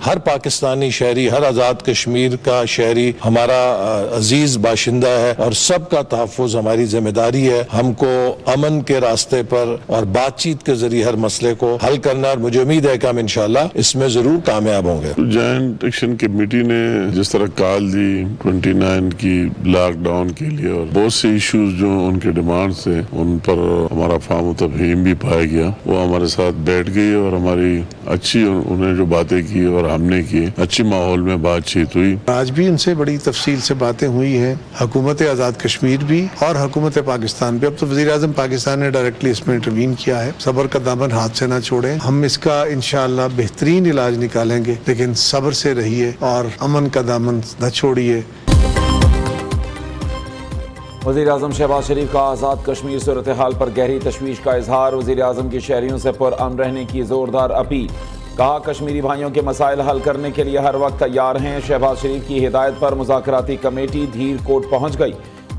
हर पाकिस्तानी शहरी, हर आज़ाद कश्मीर का शहरी हमारा अजीज बाशिंदा है और सबका तहफ़्फ़ुज़ हमारी जिम्मेदारी है। हमको अमन के रास्ते पर और बातचीत के जरिए हर मसले को हल करना, और मुझे उम्मीद है कि हम इंशाअल्लाह इसमें जरूर कामयाब होंगे। जॉइंट एक्शन कमेटी ने जिस तरह कॉल दी 29 की लॉकडाउन के लिए और बहुत से इश्यूज जो उनके डिमांड थे उन पर हमारा फाहम तफहीम भी पाया गया, वो हमारे साथ बैठ गई और हमारी अच्छी उन्हें जो बातें की और हमने की अच्छी माहौल में बातचीत हुई। आज भी उनसे बड़ी तफसील से बातें हुई हैं, हुकूमत आज़ाद कश्मीर भी और हुकूमत पाकिस्तान भी। अब तो वज़ीर आज़म पाकिस्तान ने डायरेक्टली इसमें इंटरवीन किया है। सब्र का दामन हाथ से ना छोड़े, हम इसका इंशाअल्लाह बेहतरीन इलाज निकालेंगे, लेकिन सब्र से रहिए और अमन का दामन न छोड़िए। वज़ीर आज़म शहबाज शरीफ का आज़ाद कश्मीर सूरत हाल पर गहरी तशवीश का इजहार। वज़ीर आज़म की शहरियों से पुरअमन रहने की जोरदार अपील। कहा, कश्मीरी भाइयों के मसाइल हल करने के लिए हर वक्त तैयार हैं। शहबाज शरीफ की हिदायत पर मुज़ाकराती कमेटी धीर कोट पहुँच गई।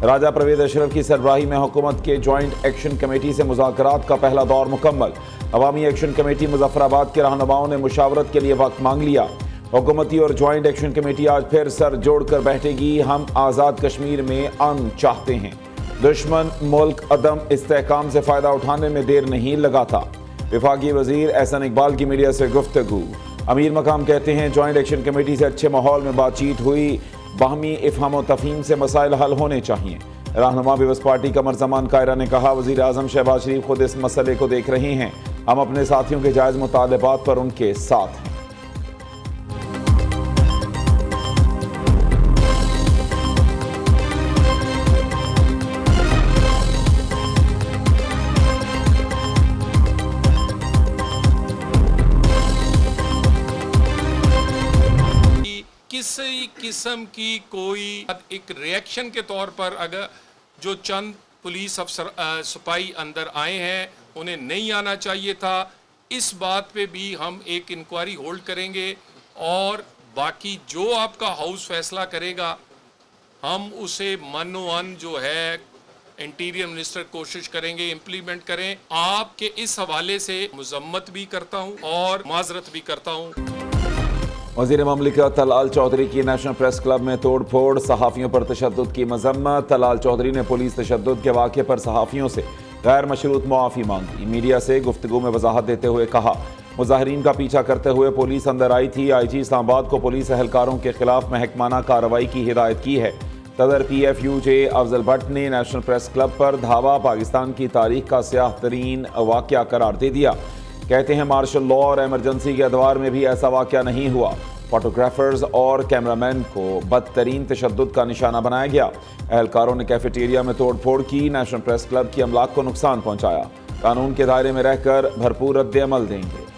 राजा परवेज़ अशरफ की सरबराही में हुकूमत के जॉइंट एक्शन कमेटी से मुज़ाकरात का पहला दौर मुकम्मल। अवामी एक्शन कमेटी मुजफ्फराबाद के रहनुमाओं ने मुशावरत के लिए वक्त मांग लिया। हुकूमती और जॉइंट एक्शन कमेटी आज फिर सर जोड़कर बैठेगी। हम आज़ाद कश्मीर में अमन चाहते हैं। दुश्मन मुल्क अदम इस्तेहकाम से फ़ायदा उठाने में देर नहीं लगाता। वफाकी वज़ीर एहसन इकबाल की मीडिया से गुफ्तगू। अमीर मकाम कहते हैं, जॉइंट एक्शन कमेटी से अच्छे माहौल में बातचीत हुई। बाहमी इफ़हाम व तफ़हीम से मसाइल हल होने चाहिए। रहनुमा पीपल्स पार्टी कमर ज़मान कायरा ने कहा, वज़ीर आज़म शहबाज शरीफ खुद इस मसले को देख रहे हैं। हम अपने साथियों के जायज़ मुतालबात पर उनके साथ हैं। किसी किस्म की कोई एक रिएक्शन के तौर पर अगर जो चंद पुलिस अफसर सिपाही अंदर आए हैं उन्हें नहीं आना चाहिए था, इस बात पे भी हम एक इंक्वायरी होल्ड करेंगे और बाकी जो आपका हाउस फैसला करेगा हम उसे मनोअन जो है इंटीरियर मिनिस्टर कोशिश करेंगे इम्प्लीमेंट करें। आपके इस हवाले से मजम्मत भी करता हूँ और माजरत भी करता हूँ। वज़ीर ममलिकत तलाल चौधरी की नेशनल प्रेस क्लब में तोड़ फोड़, सहाफ़ियों पर तशद्दुद की मजम्मत। तलाल चौधरी ने पुलिस तशद्दुद के वाक़े पर सहाफ़ियों से गैर मशरूत मुआफ़ी मांगी। मीडिया से गुफ्तगू में वजाहत देते हुए कहा, मुज़ाहिरीन का पीछा करते हुए पुलिस अंदर आई थी। IG इस्लामाबाद को पुलिस एहलकारों के खिलाफ महकमाना कार्रवाई की हिदायत की है। सदर PFUJ अफजल भट्ट ने नेशनल प्रेस क्लब पर धावा पाकिस्तान की तारीख का स्याह तरीन वाक़या करार दे दिया। कहते हैं, मार्शल लॉ और एमरजेंसी के अदवार में भी ऐसा वाक़या नहीं हुआ। फोटोग्राफर्स और कैमरामैन को बदतरीन तशद्दुद का निशाना बनाया गया। एहलकारों ने कैफेटेरिया में तोड़ फोड़ की, नेशनल प्रेस क्लब की अमलाक को नुकसान पहुंचाया। कानून के दायरे में रहकर भरपूर रद्द अमल देंगे।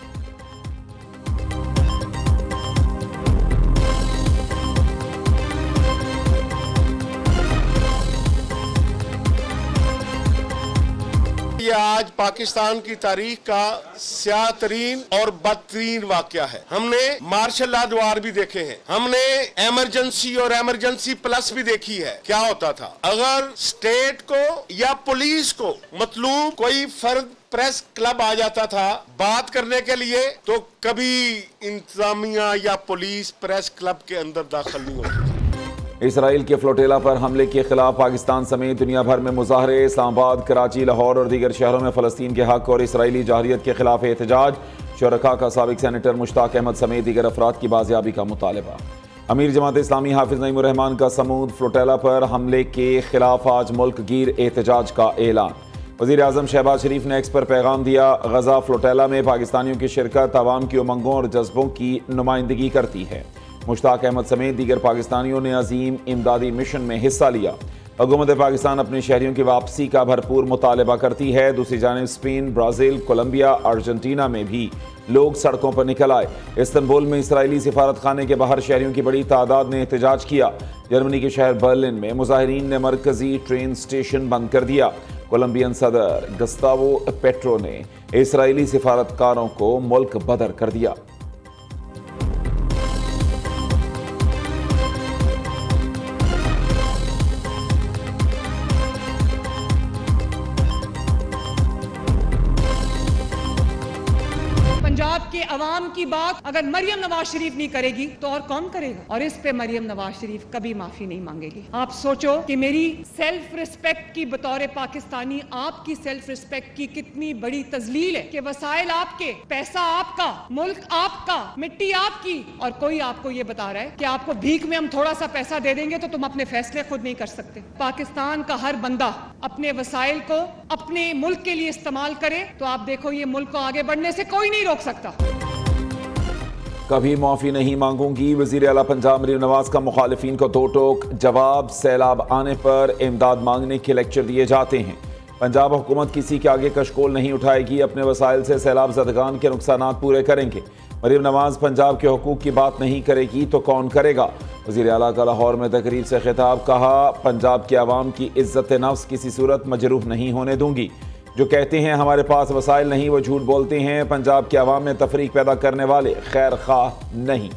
ये आज पाकिस्तान की तारीख का स्याह तरीन और बदतरीन वाकया है। हमने मार्शल लॉ द्वार भी देखे हैं, हमने एमरजेंसी और एमरजेंसी प्लस भी देखी है। क्या होता था अगर स्टेट को या पुलिस को मतलूब कोई फर्द प्रेस क्लब आ जाता था बात करने के लिए, तो कभी इंतजामिया या पुलिस प्रेस क्लब के अंदर दाखिल नहीं होती। इसराइल के फ्लोटेला पर हमले के खिलाफ पाकिस्तान समेत दुनिया भर में मुजाहरे। इस्लामाबाद, कराची, लाहौर और दीगर शहरों में फ़लस्तीन के हक और इसराइली जारहियत के खिलाफ एहतजाज। शुरका का साबिक सेनेटर मुश्ताक अहमद समेत दीगर अफराद की बाजियाबी का मुतालबा। अमीर जमात इस्लामी हाफिज नईमुर रहमान का समूद फ्लोटेला पर हमले के खिलाफ आज मुल्क गिर एहतजाज का ऐलान। वज़ीर आज़म शहबाज शरीफ ने एक्स पर पैगाम दिया, गजा फ्लोटेला में पाकिस्तानियों की शिरकत अवाम की उमंगों और जज्बों की नुमाइंदगी करती है। मुश्ताक अहमद समेत दीगर पाकिस्तानियों ने अजीम इमदादी मिशन में हिस्सा लिया। हुकूमत पाकिस्तान अपने शहरियों की वापसी का भरपूर मुतालबा करती है। दूसरी जानिब स्पेन, ब्राज़ील, कोलंबिया, अर्जेंटीना में भी लोग सड़कों पर निकल आए। इस्तांबुल में इसराइली सिफारत खाने के बाहर शहरियों की बड़ी तादाद ने एहतजाज किया। जर्मनी के शहर बर्लिन में मुजाहिरीन ने मरकजी ट्रेन स्टेशन बंद कर दिया। कोलंबियन सदर गस्तावो पेट्रो ने इसराइली सिफारतकारों को मुल्क बदर कर दिया। पंजाब के अवाम की बात अगर मरियम नवाज शरीफ नहीं करेगी तो और कौन करेगा? और इस पे मरियम नवाज शरीफ कभी माफी नहीं मांगेगी। आप सोचो कि मेरी सेल्फ रिस्पेक्ट की बतौर पाकिस्तानी आपकी सेल्फ रिस्पेक्ट की कितनी बड़ी तजलील है कि वसाइल आपके, पैसा आपका, मुल्क आपका, मिट्टी आपकी, और कोई आपको ये बता रहा है कि आपको भीख में हम थोड़ा सा पैसा दे देंगे तो तुम अपने फैसले खुद नहीं कर सकते। पाकिस्तान का हर बंदा अपने वसाइल को अपने मुल्क के लिए इस्तेमाल करे तो आप देखो ये मुल्क को आगे बढ़ने से कोई नहीं रोक सकता। कभी माफी नहीं मांगूंगी, वजीर आला पंजाब मरीम नवाज का मुखालिफिन को दो टोक जवाब। सैलाब आने पर इमदाद मांगने के लेक्चर दिए जाते हैं। पंजाब हुकूमत किसी के आगे कशकोल नहीं उठाएगी, अपने वसाइल से सैलाब ज़दगान के नुकसानात पूरे करेंगे। मरीम नवाज पंजाब के हुकूक की बात नहीं करेगी तो कौन करेगा? वज़ीर आला का लाहौर में तकरीर से खिताब। कहा, पंजाब के अवाम की इज्जत नफ्स किसी सूरत मजरूह नहीं होने दूंगी। जो कहते हैं हमारे पास वसाइल नहीं वो झूठ बोलते हैं। पंजाब के अवाम में तफरीक पैदा करने वाले खैर खाह नहीं।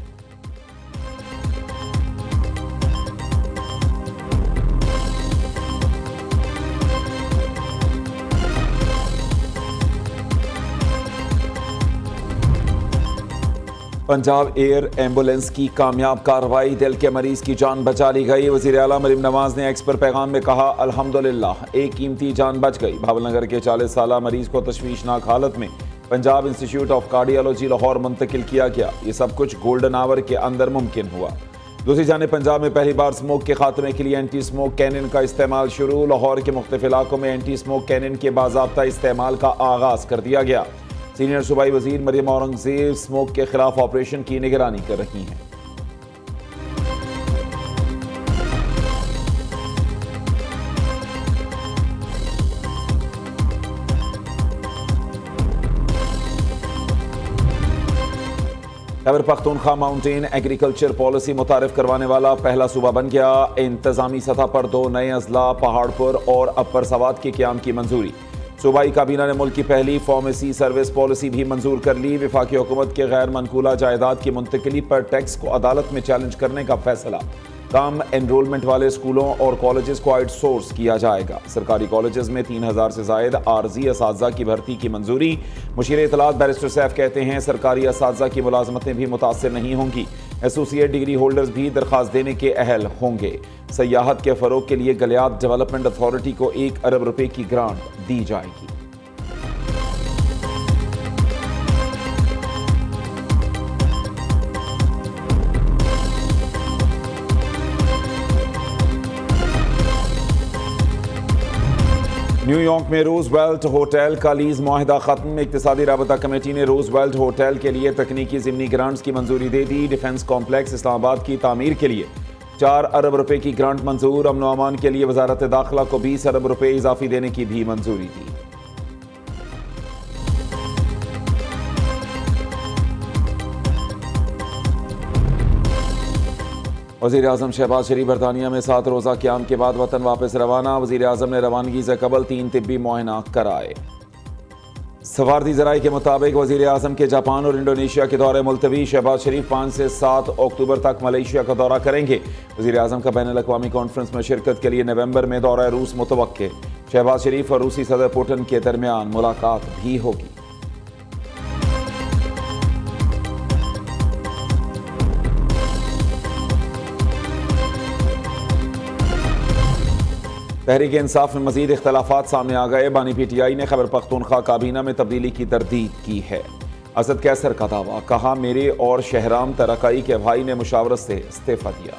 पंजाब एयर एम्बुलेंस की कामयाब कार्रवाई, दिल के मरीज की जान बचा ली गई। वज़ीर आला मरीम नवाज ने एक्स पर पैगाम में कहा, अल्हम्दुलिल्लाह एक कीमती जान बच गई। भावलनगर के 40 साला मरीज को तशवीशनाक हालत में Punjab institute of cardiology Lahore मुंतकिल किया गया। ये सब कुछ गोल्डन आवर के अंदर मुमकिन हुआ। दूसरी जानिब पंजाब में पहली बार स्मोक के खात्मे के लिए एंटी स्मोक कैनिन का इस्तेमाल शुरू। लाहौर के मुख्तलिफ इलाकों में एंटी स्मोक कैनिन के बाज़ाब्ता इस्तेमाल का आगाज़ कर दिया गया। सीनियर सूबाई वजीर मरियम औरंगजेब स्मोक के खिलाफ ऑपरेशन की निगरानी कर रही हैं। Khyber Pakhtunkhwa mountain agriculture policy मुतारिफ करवाने वाला पहला सूबा बन गया। इंतजामी सतह पर 2 नए अजला पहाड़पुर और अपर सवात के क्याम की मंजूरी। सूबाई काबीना ने मुल्क की पहली फार्मेसी सर्विस पॉलिसी भी मंजूर कर ली। वफाकी हुकूमत के गैर मनकूला जायदाद की मुंतकिली पर टैक्स को अदालत में चैलेंज करने का फैसला। कम एनरोलमेंट वाले स्कूलों और कॉलेजेस को आउटसोर्स किया जाएगा। सरकारी कॉलेजेस में 3000 से जायद आर्जी असातिज़ा की भर्ती की मंजूरी। मुशीर इत्तलात बैरिस्टर सैफ कहते हैं, सरकारी असातिज़ा की मुलाजमतें भी मुतासिर नहीं होंगी। एसोसिएट डिग्री होल्डर्स भी दरख्वास्त देने के अहल होंगे। सयाहत के फ़रोग के लिए गलियात डेवलपमेंट अथॉरिटी को 1 अरब रुपए की ग्रांट दी जाएगी। न्यूयॉर्क में रूजवेल्ट होटल का लीज मुआहिदा खत्म। इक्तिसादी राबता कमेटी ने रूजवेल्ट होटल के लिए तकनीकी ज़िमनी ग्रांट्स की मंजूरी दे दी। डिफेंस कॉम्प्लेक्स इस्लामाबाद की तामीर के लिए 4 अरब रुपए की ग्रांट मंजूर। अमन व अमान के लिए वजारत दाखिला को 20 अरब रुपए इजाफी देने की भी मंजूरी दी। वज़ीर आज़म शहबाज शरीफ बरतानिया में 7 रोज़ा क़याम के बाद वतन वापस रवाना। वज़ीर आज़म ने रवानगी से कबल 3 तिब्बी मुआयना कराए। सफारती ज़राए के मुताबिक वज़ीर आज़म के जापान और इंडोनेशिया के दौरे मुलतवी। शहबाज शरीफ 5 से 7 अक्टूबर तक मलेशिया का दौरा करेंगे। वज़ीर आज़म का बैनुल अक़वामी कॉन्फ्रेंस में शिरकत के लिए नवंबर में दौरा रूस मुतवक्के। शहबाज शरीफ और रूसी सदर पुतिन के दरमियान मुलाकात भी होगी। तहरीक इंसाफ में मजीद इख्तलाफात सामने आ गए। बानी PTI ने खैबर पख्तूनख्वा काबीना में तब्दीली की तरदीद की है। असद कैसर का दावा, कहा मेरे और शहराम तरकाई के भाई ने मुशावरत से इस्तीफा दिया।